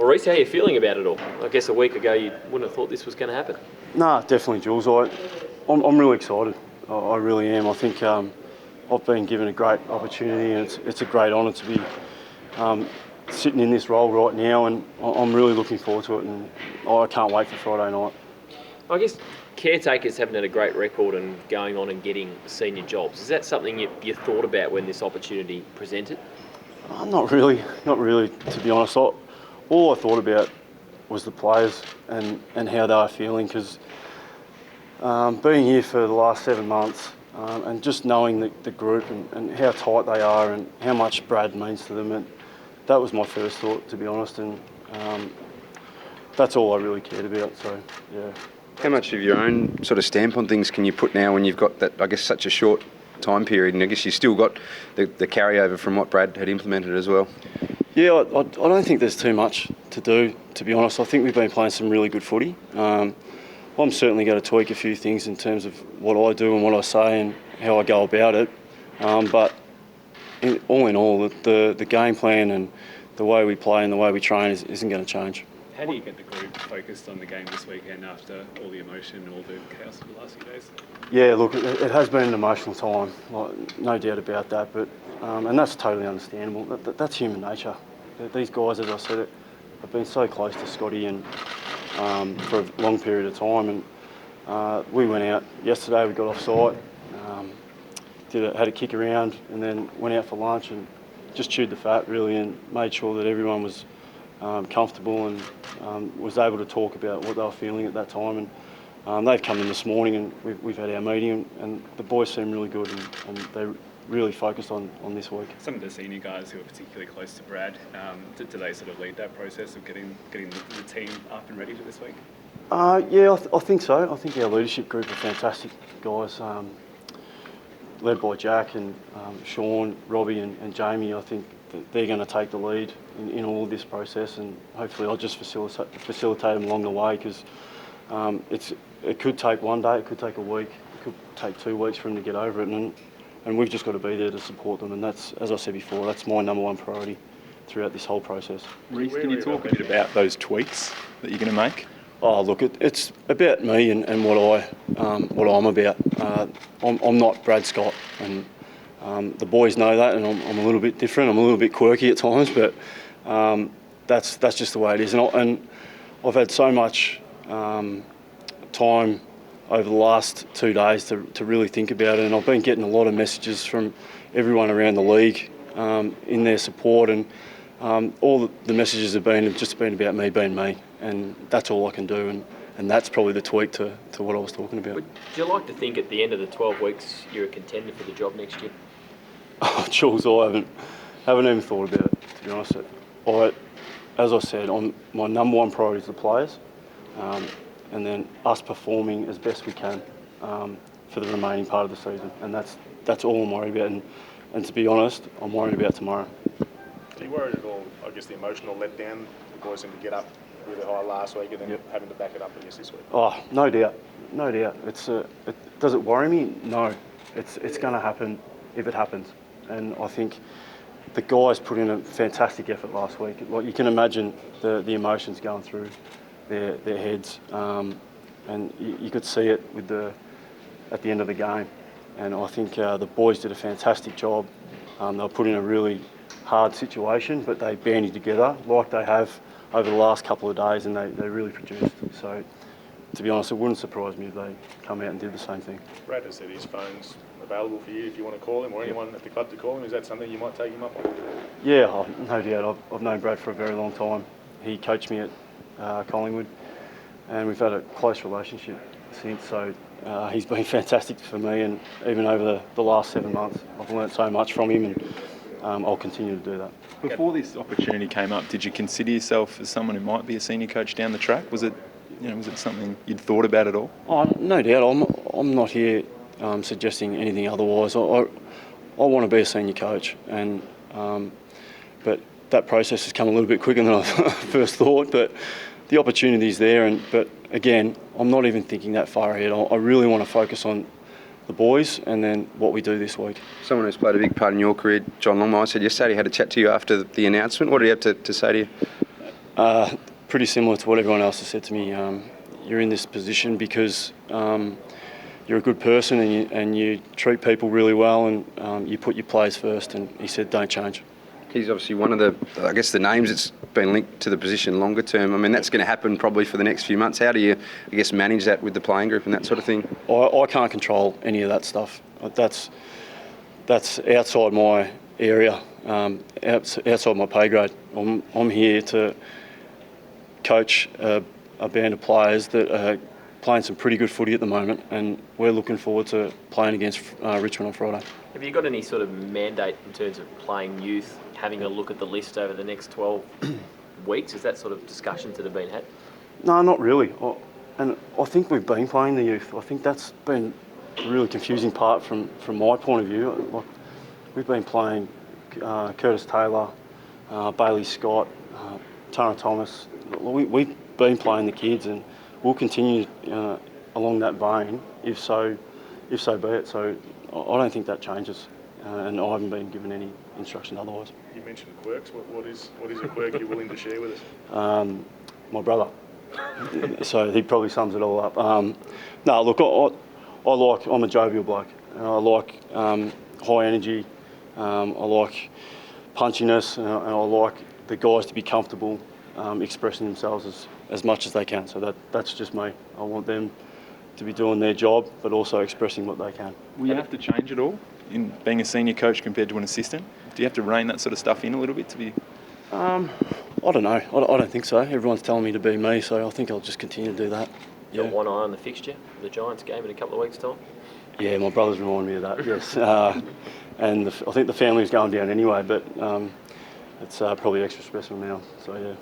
Rhyce, how are you feeling about it all? I guess a week ago you wouldn't have thought this was going to happen. Nah, definitely, Jules. I'm really excited. I really am. I think I've been given a great opportunity, and it's a great honour to be sitting in this role right now, and I'm really looking forward to it, and I can't wait for Friday night. I guess caretakers haven't had a great record in going on and getting senior jobs. Is that something you thought about when this opportunity presented? Not really, to be honest. All I thought about was the players and how they were feeling, because being here for the last 7 months and just knowing the group and how tight they are and how much Brad means to them, and that was my first thought, to be honest, and that's all I really cared about, so yeah. How much of your own sort of stamp on things can you put now when you've got that, I guess, such a short time period, and I guess you've still got the carryover from what Brad had implemented as well? Yeah, I don't think there's too much to do, to be honest. I think we've been playing some really good footy. I'm certainly going to tweak a few things in terms of what I do and what I say and how I go about it. But all in all, the game plan and the way we play and the way we train isn't going to change. How do you get the group focused on the game this weekend after all the emotion and all the chaos of the last few days? Yeah, look, it has been an emotional time, no doubt about that. But and that's totally understandable. That's human nature. These guys, as I said, have been so close to Scotty and for a long period of time. And we went out yesterday. We got off site, had a kick around, and then went out for lunch and just chewed the fat really, and made sure that everyone was comfortable and was able to talk about what they were feeling at that time. And they've come in this morning, and we've had our meeting, and the boys seem really good, and they're really focused on this week. Some of the senior guys who are particularly close to Brad, do they sort of lead that process of getting the team up and ready for this week? Yeah, I think so. I think our leadership group are fantastic guys, led by Jack and Sean, Robbie and Jamie. I think that they're going to take the lead in all of this process, and hopefully I'll just facilitate them along the way, because it could take 1 day, it could take a week, it could take 2 weeks for them to get over it, and we've just got to be there to support them, and that's, as I said before, that's my number one priority throughout this whole process. Rhyce, can you talk a bit about those tweaks that you're going to make? Oh, look, it's about me and what I'm about. I'm not Brad Scott, and the boys know that, and I'm a little bit different. I'm a little bit quirky at times, but that's just the way it is. And I've had so much time over the last 2 days to really think about it, and I've been getting a lot of messages from everyone around the league in their support, and all the messages have just been about me being me, and that's all I can do, and that's probably the tweak to what I was talking about. Would you like to think at the end of the 12 weeks you're a contender for the job next year? Oh, Jules, I haven't even thought about it, to be honest. As I said, my number one priority is the players, and then us performing as best we can for the remaining part of the season, and that's all I'm worried about. And to be honest, I'm worried about tomorrow. Are you worried at all, I guess, the emotional letdown, the boys seem to get up really high last week and then having to back it up, I guess, this week? Oh, no doubt. Does it worry me? No. It's going to happen if it happens. And I think the guys put in a fantastic effort last week. Like, you can imagine the emotions going through their heads, and you could see it at the end of the game. And I think the boys did a fantastic job. They were put in a really hard situation, but they banded together like they have over the last couple of days, and they really produced. So, to be honest, it wouldn't surprise me if they come out and did the same thing. Brad has said his phone's available for you if you want to call him, or anyone at the club to call him. Is that something you might take him up on? Yeah, no doubt. I've known Brad for a very long time. He coached me at Collingwood, and we've had a close relationship since. So he's been fantastic for me, and even over the last 7 months, I've learnt so much from him, and I'll continue to do that. Before this opportunity came up, did you consider yourself as someone who might be a senior coach down the track? Was it something you'd thought about at all? Oh, no doubt. I'm not here suggesting anything otherwise. I want to be a senior coach, and but that process has come a little bit quicker than I first thought. But the opportunity's there, but again, I'm not even thinking that far ahead. I really want to focus on the boys and then what we do this week. Someone who's played a big part in your career, John Longmire, said yesterday he had a chat to you after the announcement. What did he have to say to you? Pretty similar to what everyone else has said to me. You're in this position because you're a good person and you treat people really well, and you put your players first. And he said, don't change. He's obviously one of the names that's been linked to the position longer term. I mean, that's going to happen probably for the next few months. How do you, manage that with the playing group and that sort of thing? I can't control any of that stuff. That's outside my area, outside my pay grade. I'm here to coach a band of players that are playing some pretty good footy at the moment, and we're looking forward to playing against Richmond on Friday. Have you got any sort of mandate in terms of playing youth, having a look at the list over the next 12 weeks? Is that sort of discussions that have been had? No, not really. And I think we've been playing the youth. I think that's been a really confusing part from my point of view. Like, we've been playing Curtis Taylor, Bailey Scott, Tara Thomas. We've been playing the kids, and we'll continue along that vein if so be it. So I don't think that changes, and I haven't been given any instruction otherwise. You mentioned quirks. What is a quirk you're willing to share with us? My brother. So he probably sums it all up. No, look, I'm a jovial bloke. I like high energy. I like punchiness, and I like the guys to be comfortable expressing themselves as much as they can. So that's just me. I want them to be doing their job, but also expressing what they can. Will you have to change it all in being a senior coach compared to an assistant? Do you have to rein that sort of stuff in a little bit to be? I don't know. I don't think so. Everyone's telling me to be me, so I think I'll just continue to do that. Yeah. Got one eye on the fixture, the Giants game in a couple of weeks' time? Yeah, my brother's reminded me of that, yes. And I think the family's going down anyway, but it's probably extra special now, so yeah.